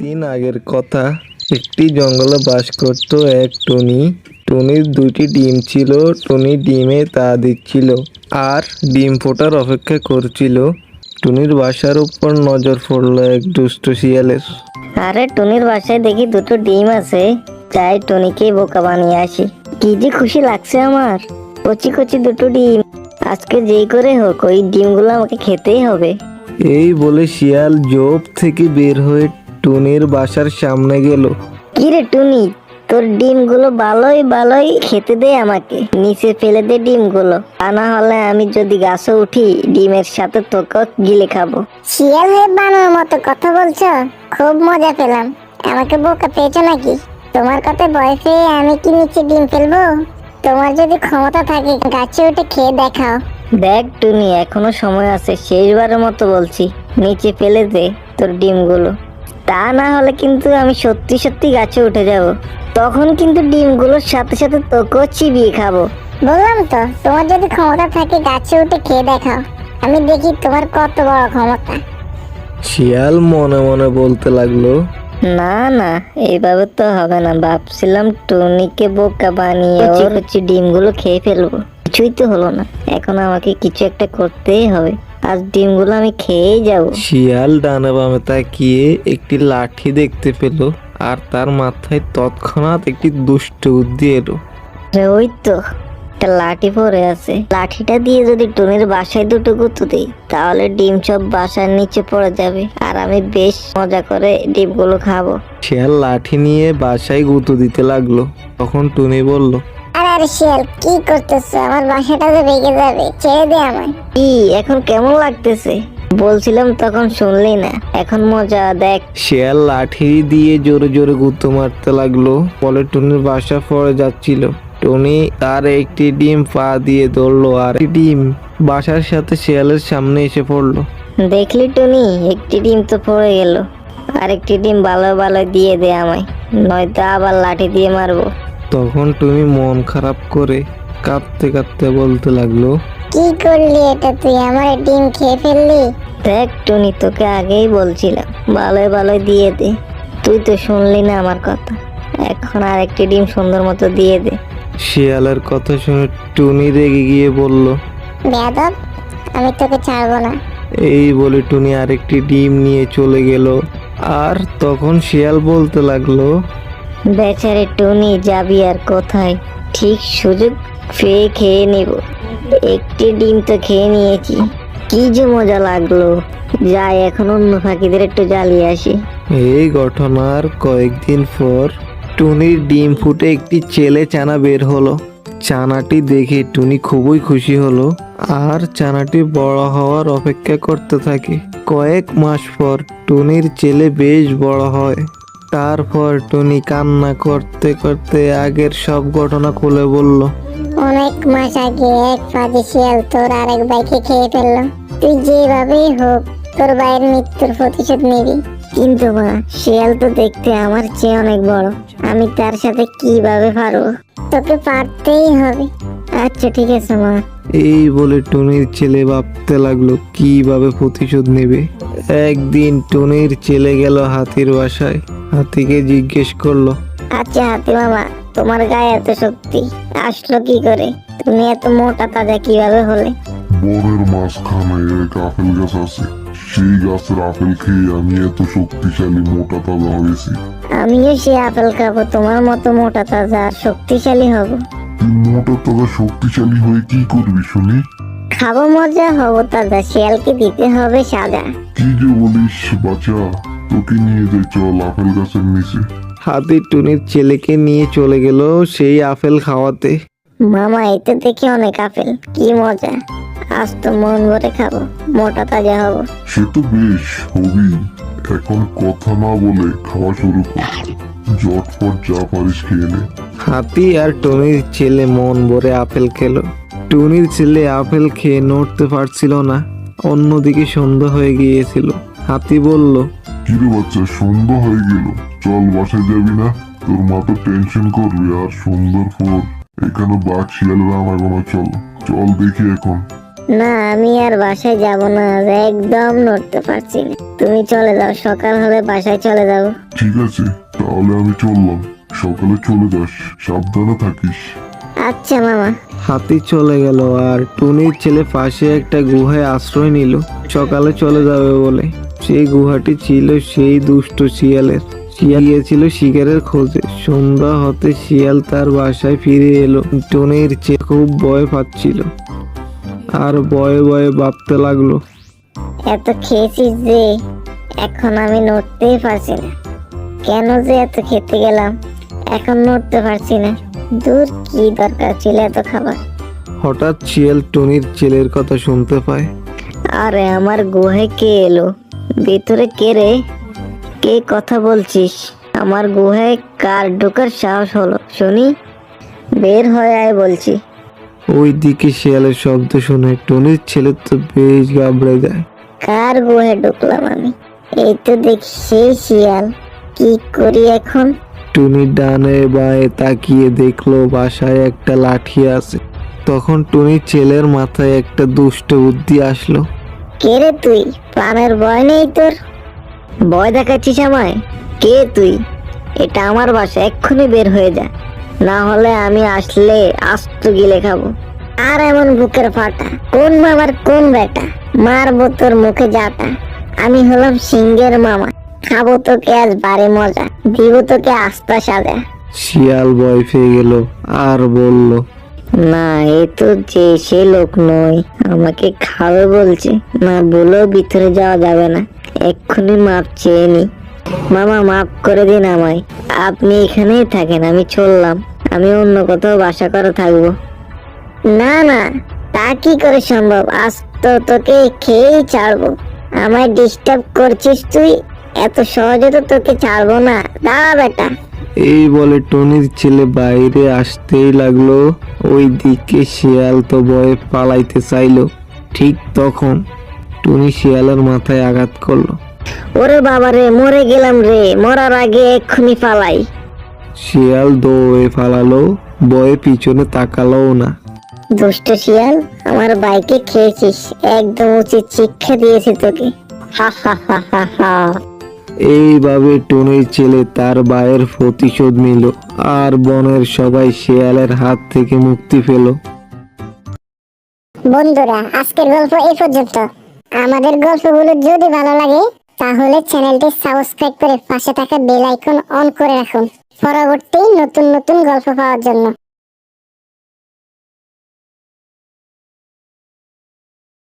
দিন আগের কথা। একটি জঙ্গলে বাস করত এক টুনি। টুনির দুটি ডিম ছিল। টুনি ডিমে তা দিচ্ছিল আর ডিম ফোটার অপেক্ষা করছিল। টুনির বাসার উপর নজর পড়লো এক দুষ্ট শিয়ালের। আরে টুনির বাসায় দেখি দুটো ডিম আছে, তাই টুনিকে বোকা বানিয়ে আসি। কি যে খুশি লাগছে আমার, কচি কচি দুটো ডিম। আজকে যেই করে হোক ওই ডিমগুলো আমাকে খেতেই হবে। এই বলে শিয়াল জোপ থেকে বের হয়ে টুনির বাসার সামনে গেল। কি রে টুনি, তোর ডিমগুলো ভালোই ভালোই খেতে দে আমাকে, নিচে ফেলে দে ডিমগুলো, তা না হলে আমি যদি গাছে উঠি ডিমের সাথে তোকে গিলে খাবো। শিয়াল হয়ে বানর মতো কথা বলছো, খুব মজা পেলাম। আমাকে বোকা পেয়েছো নাকি? তোমার কথা ভয় পেয়ে আমি কি নিচে ডিম ফেলবো? তোমার যদি ক্ষমতা থাকে গাছে উঠে খেয়ে দেখাও। দেখ টুনি, এখনো সময় আছে, শেষবারের মতো বলছি, নিচে ফেলে দে তোর ডিমগুলো, তা না হলে কিন্তু আমি সত্যি সত্যি গাছে উঠে যাব। তখন কিন্তু ডিমগুলোর সাথে সাথে তোকেও চিবিয়ে খাবো। বললাম তো, তোমার যদি ক্ষমতা থাকে গাছে উঠে খেয়ে দেখাও, আমি দেখি তোমার কত বড় ক্ষমতা। শিয়াল মনে মনে বলতে লাগলো, না না, এইভাবে তো হবে না। ভাবছিলাম টুনিকে বোকা বানিয়ে ওর হচ্ছে ডিমগুলো খেয়ে ফেলবো, কিছুই তো হলো না। এখন আমাকে কিছু একটা করতেই হবে, আজ ডিমগুলো আমি খেয়েই যাবো। শিয়াল ডানে বামে তাকিয়ে একটি লাঠি দেখতে পেল আর তার মাথায় তৎক্ষণাৎ একটি দুষ্ট বুদ্ধি এলো। ওই তো একটা লাঠি পড়ে আছে, লাঠিটা দিয়ে যদি টুনির বাসায় দুটো গুঁতো দিই তাহলে ডিম সব বাসার নিচে পড়ে যাবে আর আমি বেশ মজা করে ডিমগুলো খাবো। শিয়াল লাঠি নিয়ে বাসায় গুঁতো দিতে লাগলো। তখন টুনি বলল, আরে শিয়াল, কি করতেছো? আমার বাসাটা তো ভেঙে যাবে, ছেড়ে দে আমায়। কি এখন কেমন লাগতেছে? বলছিলাম তখন শুনলি না, এখন মজা দেখ। শিয়াল লাঠি দিয়ে জোরে জোরে গুঁতো মারতে লাগলো। ফলে টুনির বাসা পড়ে যাচ্ছিল। টুনি তার একটি ডিম পা দিয়ে ধরলো আর একটি ডিম বাসার সাথে শিয়ালের সামনে এসে পড়লো। দেখলি টুনি, একটি ডিম তো পড়ে গেল, আরেকটি ডিম ভালো ভালো দিয়ে দে আমায়, নয়তো আবার লাঠি দিয়ে মারবো। তখন টুনি মন খারাপ করে কাঁদতে কাঁদতে বলতে লাগলো, কি করলি এটা? তুই আমার ডিম খেয়ে ফেললি। দেখ টুনি, তোকে আগেই বলছিলাম ভালোই ভালোই দিয়ে দে, তুই তো শুনলি না আমার কথা। এখন আর একটি ডিম সুন্দর মতো দিয়ে দে। শিয়ালের কথা শুনে টুনি রেগে গিয়ে বলল, বেয়াদব, আমি তোকে ছাড়বো না। এই বলে টুনি আরেকটি ডিম নিয়ে চলে গেল। আর তখন শিয়াল বলতে লাগলো, বেচারে টুনি, যাবি আর কোথায়? ঠিক সুযোগ পেয়ে খেয়ে নিব। একটি ডিম তো খেয়ে নিয়েছি, কি যে মজা লাগলো। যাই এখন অন্য পাখিদের একটু জ্বালিয়ে আসি। এই ঘটনার কয়েকদিন পর টুনির ডিম ফুটে একটি ছেলে চানা বের হলো। চানাটি দেখে টুনি খুবই খুশি হলো আর চানাটি বড় হওয়ার অপেক্ষা করতে থাকে। কয়েক মাস পর টুনির ছেলে বেশ বড় হয়। তারপর টুনি কান্না করতে করতে আগের সব ঘটনা খুলে বলল। অনেক মাস আগে এক পাজি শিয়াল তোর আরেক ভাইকে খেয়ে ফেললো। তুই যেভাবেই হোক তোর ভাইয়ের মৃত্যুর প্রতিশোধ নিবি। কিন্তু মা, শিয়াল তো দেখতে আমার চেয়ে অনেক বড়, আমি তার সাথে কিভাবে পারবো? তোকে পারতেই হবে। আচ্ছা ঠিক আছে মা। এই বলে টুনির ছেলে ভাবতে লাগলো কিভাবে প্রতিশোধ নেবে। একদিন টুনির ছেলে গেল হাতির বাসায়। হাতিকে জিজ্ঞেস করলো, আচ্ছা হাতি মামা, তোমার গায়ে এত শক্তি আসলো কি করে? তুমি এত মোটা তাজা কিভাবে হলে? বনের মাঝখানে এক আপেল গাছ আছে, সেই গাছের আপেল খেয়ে আমি এত শক্তিশালী মোটা তাজা হয়েছি। আমিও সে আপেল খাবো, তোমার মতো মোটা তাজা আর শক্তিশালী হব। তুই মোটা তাজা শক্তিশালী হয়ে কি করবি শুনি? খাবো, মজা হবো তাজা, শিয়ালকে দিতে হবে সাজা। কি যে বলিস বাচ্চা, তোকে নিয়ে যাই, চল আপেল গাছের নিচে। হাতি টুনির ছেলেকে নিয়ে চলে গেল সেই আপেল খাওয়াতে। মামা, এতে দেখি অনেক আপেল, কি মজা, আজ তো মন ভরে খাবো, মোটা তাজা হবো। সে তো বেশ হবি, এখন কথা না বলে খাওয়া শুরু কর, ঝটপট যা পারিস খেয়ে নে। হাতি আর টুনির ছেলে মন ভরে আপেল খেলো। টুনির ছেলে আপেল খেয়ে নড়তে পারছিল না। অন্যদিকে সন্ধ্যা হয়ে গিয়েছিল। হাতি বলল, কিরে বাচ্চা, সন্ধ্যা হয়ে গেল, চল বাসায় যাবি না? তোর মা তো টেনশন করবে। আর সুন্দর ফোর, এখানে বাঘ শিয়ালের আনাগোনা, চল চল দেখি এখন। না আমি আর বাসায় যাব না, একদম নড়তে পারছি না। তুমি চলে যাও, সকাল হলে বাসায় চলে যাও। ঠিক আছে, তাহলে আমি চললাম। সকালে চলে যাস, সাবধানে থাকিস। আচ্ছা মামা। হাতি চলে গেল আর টুনির ছেলে পাশে একটা গুহায় আশ্রয় নিল সকালে চলে যাবে বলে। সেই গুহাটি ছিল সেই দুষ্ট শিয়ালের। শিয়াল গিয়েছিল শিকারের খোঁজে। সন্ধ্যা হতে শিয়াল তার বাসায় ফিরে এলো। টুনির ছেলে খুব ভয় পাচ্ছিল আর ভয়ে ভয়ে ভাবতে লাগলো, এত খেয়েছিস যে এখন আমি নড়তেই পারছি না। কেন যে এত খেতে গেলাম, এখন নড়তে পারছি না। দূর, কি দরকার ছিল এত খাবার। হঠাৎ শিয়াল টুনির ছেলের কথা শুনতে পায়। আরে আমার গুহায় কে এলো? ভিতরে কে রে? কে কথা বলছিস? আমার গুহায় কার ঢোকার সাহস হলো শুনি? বের হয়ে আয় বলছি। ওই দিকে শিয়ালের শব্দ শুনে টুনির ছেলে তো বেশ ঘাবড়ে যায়। কার গুহায় ঢুকলাম আমি? এই তো দেখি সেই শিয়াল। কি করি এখন? টুনি ডানে বায়ে তাকিয়ে দেখলো বাসায় একটা লাঠি আছে। তখন টুনির ছেলের মাথায় একটা দুষ্ট বুদ্ধি আসলো। কে রে তুই? প্রাণের ভয় নেই তোর? ভয় দেখাচ্ছিস আমায়? কে তুই? এটা আমার বাসা, এক্ষুনি বের হয়ে যা, না হলে আমি আসলে আস্ত গিলে খাবো। আর এমন বুকের ফাটা, কোন মামার কোন বেটা? মারবো তোর মুখে যাতা। আমি হলাম সিংহের মামা, খাবো তোকে আজ বাড়ি মজা, দিব তোকে আস্তা সাজা। শিয়াল ভয় পেয়ে গেল আর বলল, না, এ তো যে সে লোক নয়, আমাকে খাবে বলছে। না বলেও ভিতরে যাওয়া যাবে না, এক্ষুনি মাপ চেয়ে নি। মামা মাফ করে দিন আমায়, আপনি এখানেই থাকেন, আমি চললাম। আমি অন্য কোথাও বাসা করে থাকবো। না না, তা কি করে সম্ভব? আজ তো তোকে খেয়েই ছাড়বো। আমায় ডিস্টার্ব করছিস তুই? এত সহজে তো তোকে ছাড়বো না, দাঁড়া বেটা। এই বলে টুনির ছেলে বাইরে আসতেই লাগলো। ওই দিকে শিয়াল তো ভয়ে পালাইতে চাইলো। ঠিক তখন টুনি শিয়ালের মাথায় আঘাত করলো। ওরে বাবা রে, মরে গেলাম রে, মরার আগে এক্ষুনি পালাই। শিয়াল দৌড়ে পালালো, ভয়ে পিছনে তাকালোও না। দুষ্ট শিয়াল, আমার বাইকে খেয়েছিস, একদম উচিত শিক্ষা দিয়েছি তোকে। হা হা হা হা হা। এইভাবে টুনির ছেলে তার ভাইয়ের প্রতিশোধ নিল আর বনের সবাই শিয়ালের হাত থেকে মুক্তি পেল। বন্ধুরা, আজকের গল্প এই পর্যন্ত। আমাদের গল্পগুলো যদি ভালো লাগে তাহলে চ্যানেলটি সাবস্ক্রাইব করে পাশে থাকা বেল আইকন অন করে রাখুন পরবর্তী নতুন নতুন গল্প পাওয়ার জন্য।